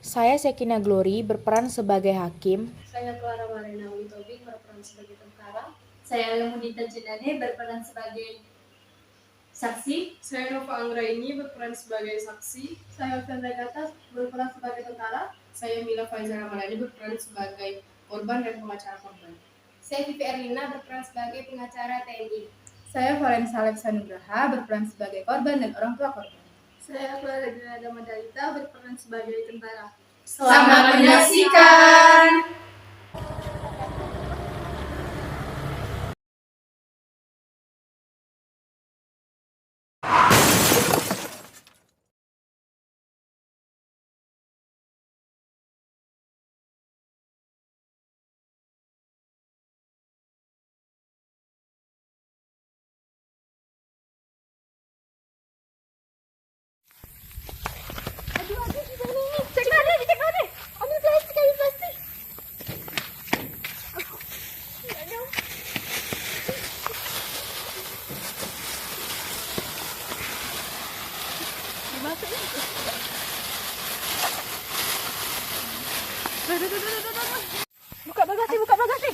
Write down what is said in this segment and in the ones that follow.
Saya Sekina Glory berperan sebagai hakim. Saya Clara Marina Witobing berperan sebagai tentara. Saya Lemonita Jenane berperan sebagai saksi. Saya Nova Anggraini berperan sebagai saksi. Saya Sandra Gata berperan sebagai tentara. Saya Mila Faiza Ramadhani berperan sebagai korban dan pengacara korban. Saya Vivi Erlina berperan sebagai pengacara TNI. Saya Valensa Alexanugraha berperan sebagai korban dan orang tua korban. Saya Clara Granada Madalita berperan sebagai tentara. Selamat menyaksikan. Buka bagasi.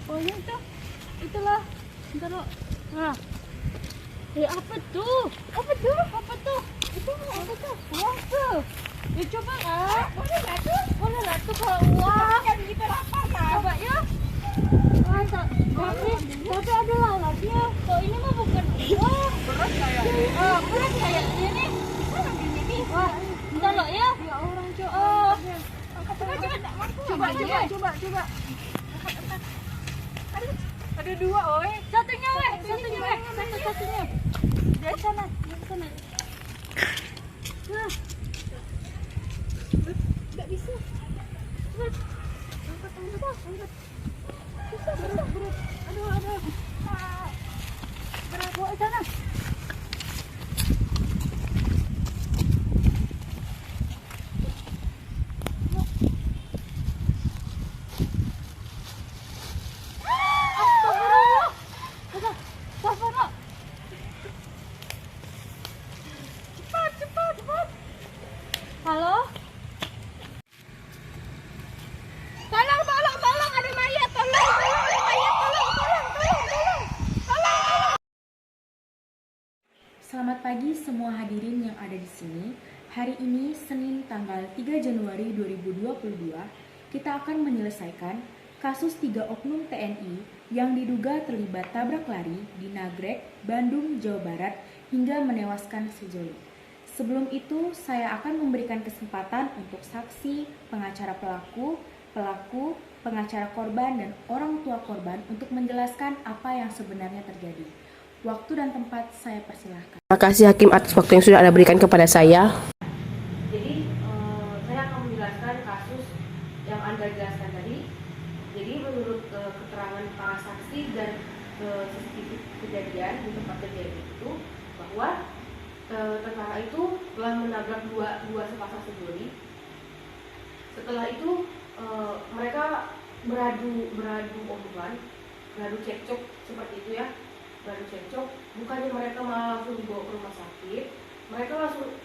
Oh ya itulah. Bentar lo. Nah. Apa tuh? Itu apa tuh? Uang tuh. Ya coba lah. Boleh lah tuh kalau uang. Kan kita lapar lah. Coba ya. Tapi ada lah lagi ya. Kalau ini mah bukan uang. Berat kayak ini. Wah, bentar lo ya. Ya orang coba. Ada dua, oi. Satunya. Dari sana. Nah. Enggak bisa. Angkat. Bisa. Aduh. Berat bawa sana. Halo? Tolong, ada mayat, tolong. Selamat pagi semua hadirin yang ada di sini. Hari ini Senin tanggal 3 Januari 2022, kita akan menyelesaikan kasus 3 oknum TNI yang diduga terlibat tabrak lari di Nagrek, Bandung, Jawa Barat hingga menewaskan sejoli. Sebelum itu, saya akan memberikan kesempatan untuk saksi, pengacara pelaku, pengacara korban, dan orang tua korban untuk menjelaskan apa yang sebenarnya terjadi. Waktu dan tempat saya persilahkan. Terima kasih Hakim atas waktu yang sudah Anda berikan kepada saya. Jadi saya akan menjelaskan kasus yang Anda jelaskan tadi. Jadi menurut keterangan para saksi dan CCTV kejadian di tempat kejadian itu, bahwa tentara itu telah menabrak dua sepasang sejoli. Setelah itu mereka beradu omongan, beradu cekcok seperti itu ya. Bukannya mereka malah langsung dibawa ke rumah sakit, mereka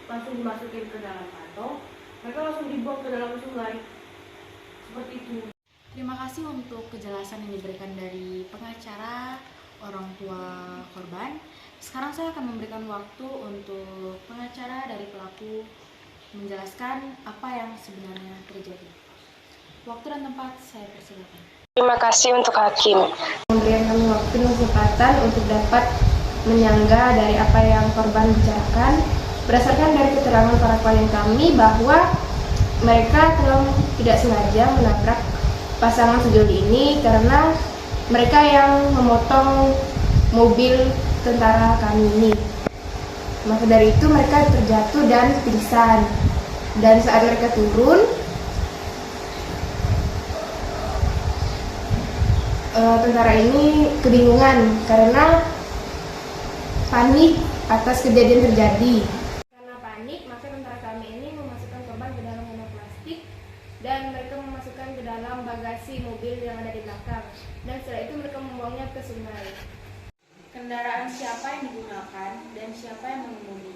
langsung dimasukin ke dalam kantong, mereka langsung dibuang ke dalam sungai, seperti itu. Terima kasih untuk kejelasan yang diberikan dari pengacara, orang tua korban. Sekarang saya akan memberikan waktu untuk pengacara dari pelaku menjelaskan apa yang sebenarnya terjadi. Waktu dan tempat saya persilakan. Terima kasih untuk Hakim. Memberikan kami waktu dan kesempatan untuk dapat menyangga dari apa yang korban bicarakan. Berdasarkan dari keterangan para klien kami bahwa mereka telah tidak sengaja menabrak pasangan sejoli ini karena mereka yang memotong mobil tentara kami ini. Maka dari itu mereka terjatuh dan pingsan. Dan saat mereka turun, tentara ini kebingungan karena panik atas kejadian terjadi. Karena panik, maka tentara kami ini memasukkan korban ke dalam kantong plastik dan mereka memasukkan ke dalam bagasi mobil yang ada di belakang. Dan setelah itu mereka membuangnya ke sungai. Kendaraan siapa yang digunakan dan siapa yang mengemudi?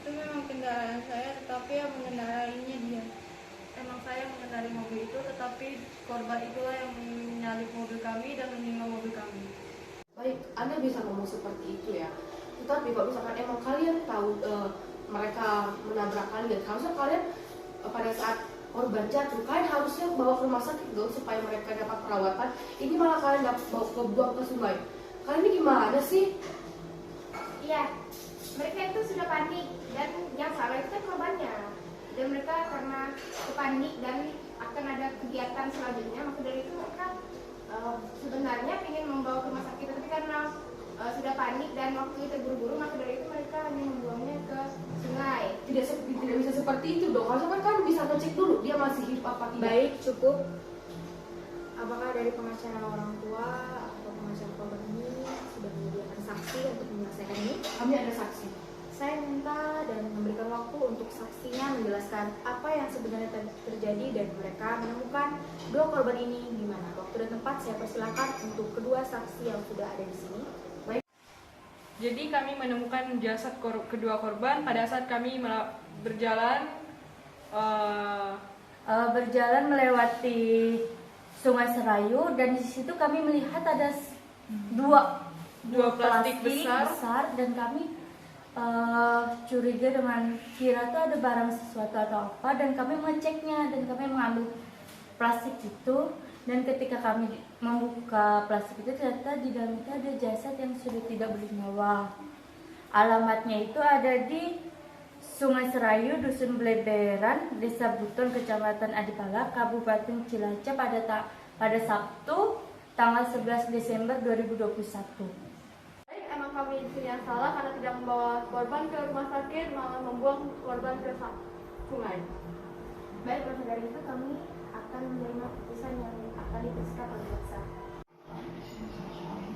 Itu memang kendaraan saya, tetapi yang mengendarainya dia. Emang saya mengendarai mobil itu, tetapi korban itulah yang menyalip mobil kami dan menimpa mobil kami. Baik, Anda bisa ngomong seperti itu ya. Tetapi kalau misalkan emang kalian tahu mereka menabrak kalian, harusnya kalian pada saat korban jatuh, kalian harusnya bawa ke rumah sakit dong supaya mereka dapat perawatan. Ini malah kalian buang ke sungai. Kalian ini gimana sih? Iya, mereka itu sudah panik dan yang salah itu kan korbannya. Dan mereka karena panik dan akan ada kegiatan selanjutnya, maka dari itu mereka sebenarnya ingin membawa ke rumah sakit, tapi karena sudah panik dan waktu itu buru-buru, maka dari itu mereka hanya membuangnya ke sungai. Tidak bisa seperti itu dong. Harusnya kan kalian bisa ngecek dulu dia masih hidup apa tidak. Baik, cukup. Apakah dari pengacara orang tua atau pengacara korban ini sudah menyediakan saksi untuk menyelesaikan ini? Kami ada saksi. Saya minta dan memberikan waktu untuk saksinya menjelaskan apa yang sebenarnya terjadi dan mereka menemukan dua korban ini di mana. Waktu dan tempat saya persilakan untuk kedua saksi yang sudah ada di sini. Jadi kami menemukan jasad kedua korban pada saat kami berjalan Berjalan melewati Sungai Serayu dan di situ kami melihat ada dua plastik besar. dan kami curiga dengan kira tuh ada barang sesuatu atau apa dan kami mengeceknya dan kami mengambil plastik itu dan ketika kami membuka plastik itu ternyata di dalam itu ada jasad yang sudah tidak bernyawa. Alamatnya itu ada di Sungai Serayu, Dusun Bleberan, Desa Buton, Kecamatan Adipala, Kabupaten Cilacap pada Sabtu tanggal 11 Desember 2021. emang kami di sini yang salah karena tidak membawa korban ke rumah sakit, malah membuang korban ke sungai. Baik, maka dari itu kami akan menerima putusan yang akan diteruskan oleh jaksa.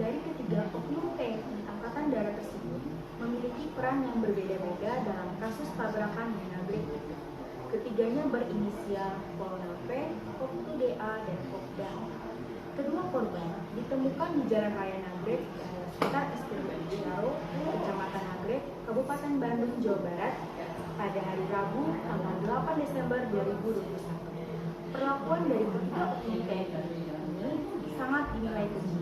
Dari ketiga oknum TNI Angkatan Darat tersebut memiliki peran yang berbeda-beda dalam kasus tabrakan di Nagrek itu. Ketiganya berinisial Kolonel P, Koptu DA, dan Kopda. Kedua korban ditemukan di Jalan Raya Nagrek, sekitar SPBU Jaro, Kecamatan Nagrek, Kabupaten Bandung, Jawa Barat, pada hari Rabu tanggal 8 Desember 2021. Perlakuan dari ketiga oknum TNI ini sangat dinilai keji.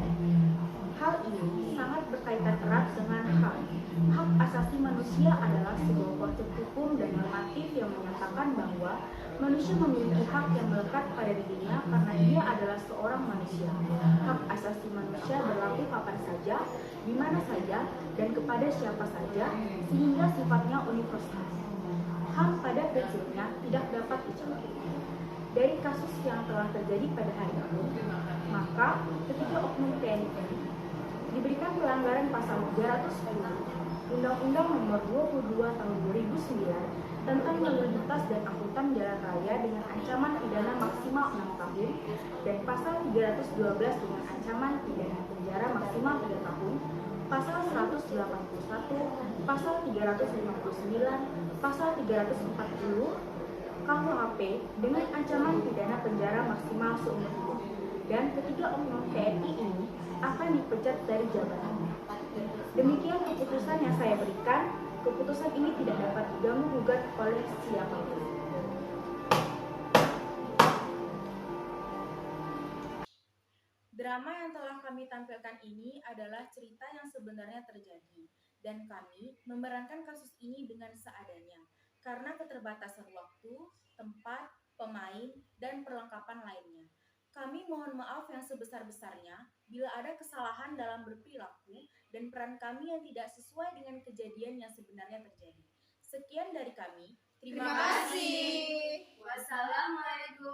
Hal ini sangat berkaitan erat dengan hak asasi manusia adalah sebuah konsep hukum dan normatif yang menyatakan bahwa manusia memiliki hak yang melekat pada dirinya karena dia adalah seorang manusia. Hak asasi manusia berlaku kapan saja, di mana saja, dan kepada siapa saja, sehingga sifatnya universal. HAM pada prinsipnya tidak dapat dicabut. Dari kasus yang telah terjadi pada hari ini, maka ketiga oknum TNI diberikan pelanggaran pasal 310 Undang-Undang Nomor 22 Tahun 2009 tentang lalu lintas dan angkutan jalan raya dengan ancaman pidana maksimal 6 tahun dan pasal 312 dengan ancaman pidana penjara maksimal 3 tahun, pasal 181, pasal 359, pasal 340 KUHP dengan ancaman pidana penjara maksimal seumur hidup. Dan ketiga oknum TNI ini akan dipecat dari jabatannya. Demikian keputusan yang saya berikan. Keputusan ini tidak dapat diganggu-gugat oleh siapapun. Drama yang telah kami tampilkan ini adalah cerita yang sebenarnya terjadi, dan kami memerankan kasus ini dengan seadanya karena keterbatasan waktu, tempat, pemain, dan perlengkapan lainnya. Kami mohon maaf yang sebesar-besarnya bila ada kesalahan dalam berperilaku dan peran kami yang tidak sesuai dengan kejadian yang sebenarnya terjadi. Sekian dari kami. Terima kasih. Wassalamualaikum